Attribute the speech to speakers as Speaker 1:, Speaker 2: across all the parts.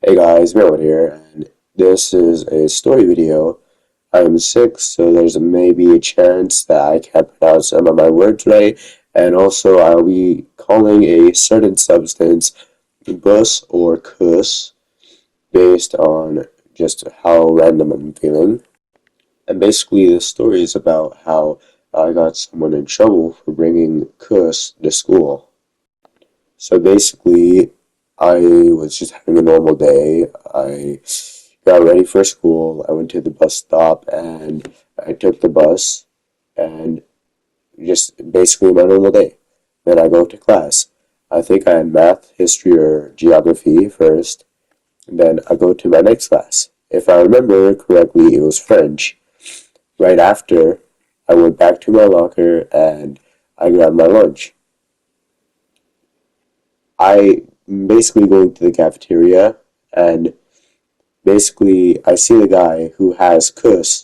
Speaker 1: Hey guys, Merritt here, and this is a story video. I'm sick, so there's maybe a chance that I can't pronounce some of my words right, and also I'll be calling a certain substance bus or kush based on just how random I'm feeling. And basically, the story is about how I got someone in trouble for bringing kush to school. So basically, I was just having a normal day. I got ready for school. I went to the bus stop and I took the bus and just basically my normal day. Then I go to class. I think I had math, history, or geography first. And then I go to my next class. If I remember correctly, it was French. Right after, I went back to my locker and I grabbed my lunch. I basically going to the cafeteria and basically I see the guy who has kush.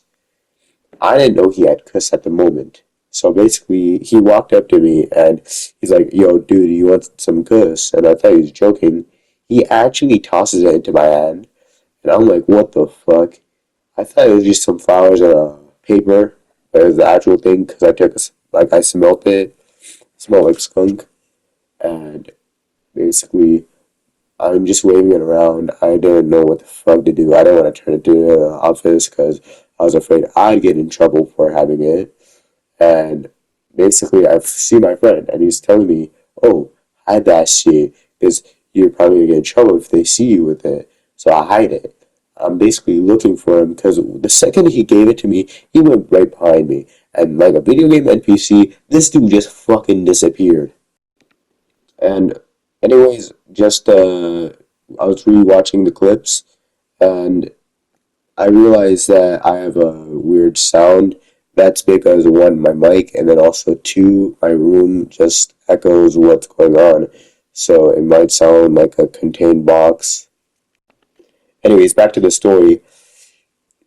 Speaker 1: I didn't know he had kush at the moment. So basically he walked up to me and he's like, "Yo, dude, you want some kush?" And I thought he was joking. He actually tosses it into my hand and I'm like, "What the fuck?" I thought it was just some flowers and a paper, but it was the actual thing because I smelled it. It smelled like skunk and basically I'm just waving it around. I didn't know what the fuck to do. I didn't want to turn it to the office because I was afraid I'd get in trouble for having it. And basically, I see my friend, and he's telling me, "Oh, hide that shit, because you're probably gonna get in trouble if they see you with it." So I hide it. I'm basically looking for him because the second he gave it to me, he went right behind me. And like a video game NPC, this dude just fucking disappeared. And anyways, just I was rewatching the clips and I realized that I have a weird sound. That's because one, my mic, and then also two, my room just echoes what's going on. So it might sound like a contained box. Anyways, back to the story.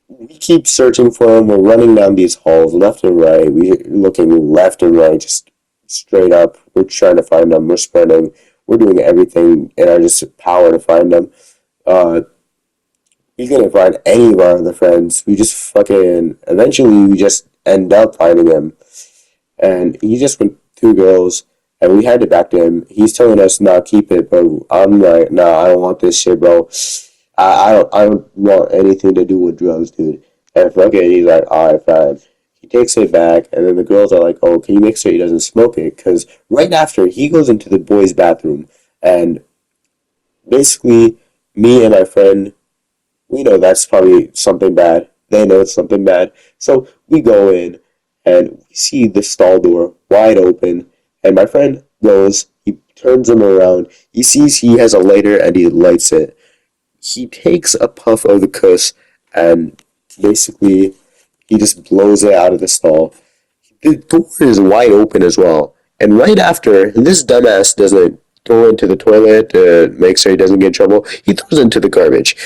Speaker 1: We keep searching for him. We're running down these halls left and right. We're looking left and right, just straight up. We're trying to find them. We're sprinting. We're doing everything in our just power to find them. Uh, we couldn't find any of our other friends. We just fucking eventually we just end up finding him, and he just went two girls, and we had to back to him. He's telling us not keep it, but I'm like, nah, I don't want this shit, bro. I don't want anything to do with drugs, dude. And fuck it, he's like, alright, fine. He takes it back, and then the girls are like, oh, can you make sure he doesn't smoke it? Because right after, he goes into the boys' bathroom, and basically, me and my friend, we know that's probably something bad. They know it's something bad. So we go in, and we see the stall door wide open, and my friend goes, he turns him around, he sees he has a lighter, and he lights it. He takes a puff of the kush and basically he just blows it out of the stall. The door is wide open as well. And right after, and this dumbass doesn't go into the toilet to make sure he doesn't get in trouble, he throws it into the garbage.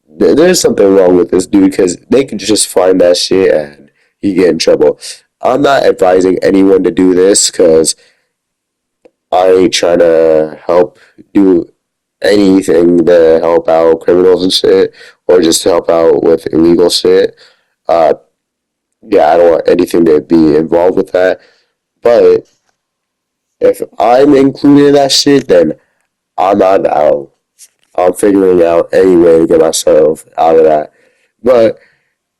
Speaker 1: There's something wrong with this dude because they could just find that shit and he get in trouble. I'm not advising anyone to do this because I ain't trying to help do anything to help out criminals and shit, or just to help out with illegal shit. Uh, yeah, I don't want anything to be involved with that. But if I'm included in that shit, then I'm not out. I'm figuring out any way to get myself out of that. But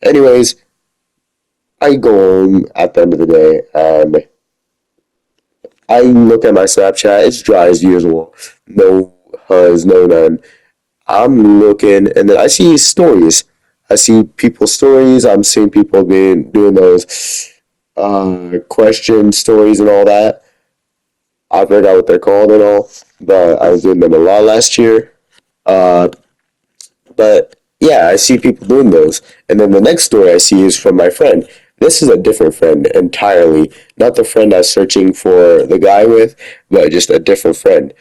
Speaker 1: anyways, I go home at the end of the day and I look at my Snapchat. It's dry as usual. No huzz, no none. I'm looking, and then I see stories. I see people's stories. I'm seeing people being doing those question stories and all that. I forgot what they're called and all, but I was doing them a lot last year. Uh, but yeah, I see people doing those, and then the next story I see is from my friend. This is a different friend entirely, not the friend I was searching for the guy with, but just a different friend.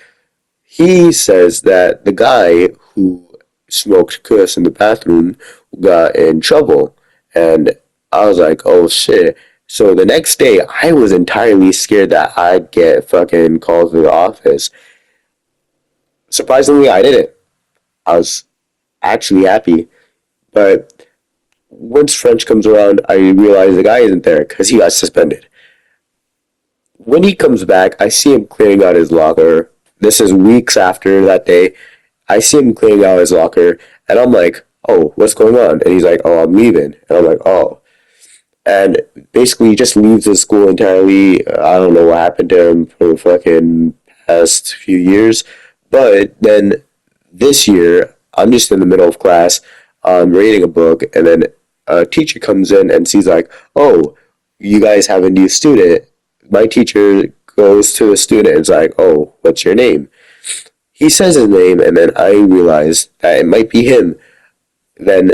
Speaker 1: He says that the guy who smoked kush in the bathroom got in trouble. And I was like, oh shit. So the next day, I was entirely scared that I'd get fucking called to the office. Surprisingly, I didn't. I was actually happy. But once French comes around, I realize the guy isn't there because he got suspended. When he comes back, I see him clearing out his locker. This is weeks after that day. I see him clearing out his locker, and I'm like, "Oh, what's going on?" And he's like, "Oh, I'm leaving." And I'm like, "Oh." And basically, he just leaves the school entirely. I don't know what happened to him for the fucking past few years. But then this year, I'm just in the middle of class, reading a book, and then a teacher comes in and she's like, "Oh, you guys have a new student." My teacher goes to the student and is like, "Oh, what's your name?" He says his name, and then I realize that it might be him. Then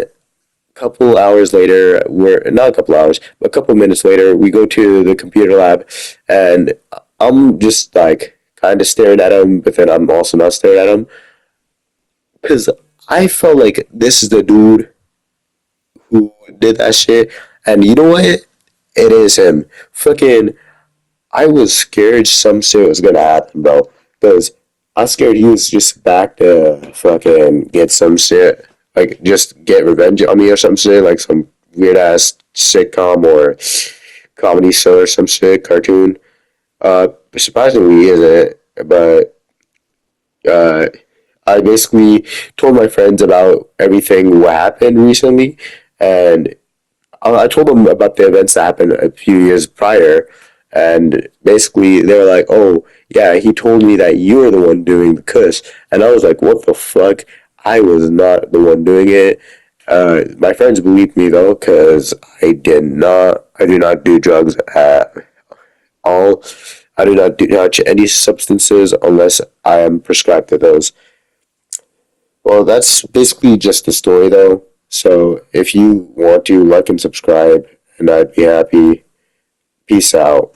Speaker 1: couple hours later, we're not a couple hours, but a couple minutes later, we go to the computer lab, and I'm just like kind of staring at him, but then I'm also not staring at him because I felt like this is the dude who did that shit, and you know what? It is him. Fucking, I was scared some shit was gonna happen, bro, because I was scared he was just back to fucking get some shit, like just get revenge on me or some shit, like some weird ass sitcom or comedy show or some shit, cartoon. Surprisingly, he isn't. But uh, I basically told my friends about everything what happened recently, and I told them about the events that happened a few years prior, and basically they were like, "Oh, yeah, he told me that you were the one doing the kush," and I was like, "What the fuck? I was not the one doing it." My friends believed me though, because I did not. I do not do drugs at all. I do not touch any substances unless I am prescribed to those. Well, that's basically just the story though. So if you want to like and subscribe, and I'd be happy. Peace out.